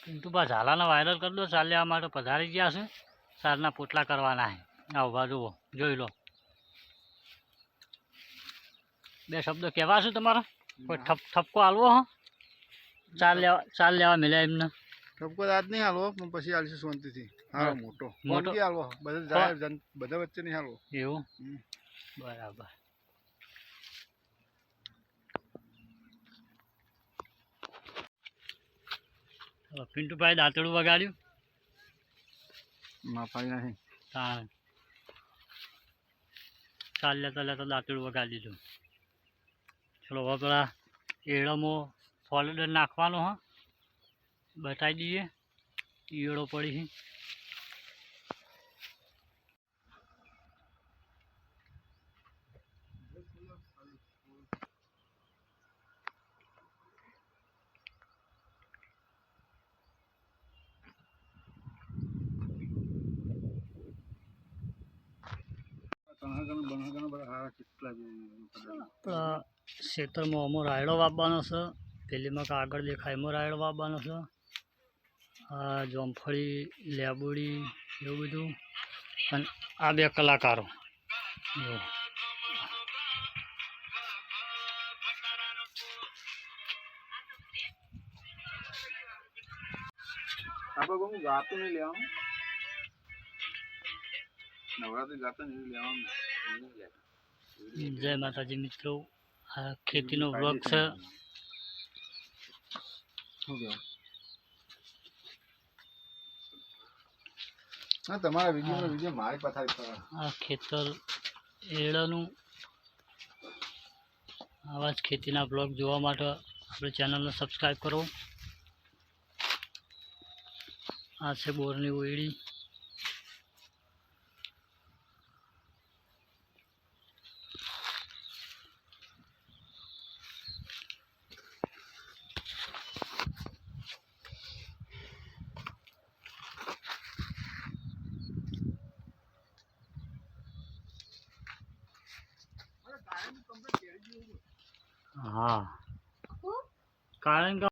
Pintubha ઝાલાને viral કરી દો. ચાલ્યા માટે પધારી ગયા છે. સારના પોટલા કરવાના છે. આ ઉભા જુઓ, જોઈ લો. બે શબ્દો કહેવા છે તમારા? કોઈ ઠપકો હાલવો હો? ચાલ લેવા મળ્યા એમને. ઠપકો આજ નહીં હાલવો, પણ પછી હાલશે શાંતિથી. હા, મોટો હાલવો. બધા વચ્ચે નહીં હાલવો. એવું? બરાબર. પિન્ટુભાઈ દાંતડું વગાડ્યું. માફાઈ નહીં. હા, ચાલ્યા તો દાંતડું વગાડી દીધું. ચલો હવે પેલા એળોમાં ફોલ્ડર નાખવાનો હા, બતાવી દઈએ. ઈયળો પડી છે. ખેતરમાં અમો રાયડો વાવવાનો છે. પેલીમાં આગળ દેખાય એમાં રાયડો વાવવાનો છે. આ જોમફળી, લેબુડી એવું બધું. અને આ બે કલાકારો જો. આપણે ગાતું નહીં લેવાનું. નવરાત્રી ગાતા નહીં લેવાનું. જય માતાજી મિત્રો, આ ખેતીનો વ્લોગ છે. હા, તમારા વિડીયો મારી પથારી. આ ખેતર એળાનું. આવા જ ખેતીના બ્લોગ જોવા માટે આપણી ચેનલને સબસ્ક્રાઈબ કરો. આ છે બોરની ઓયડી. હા, કારણ કે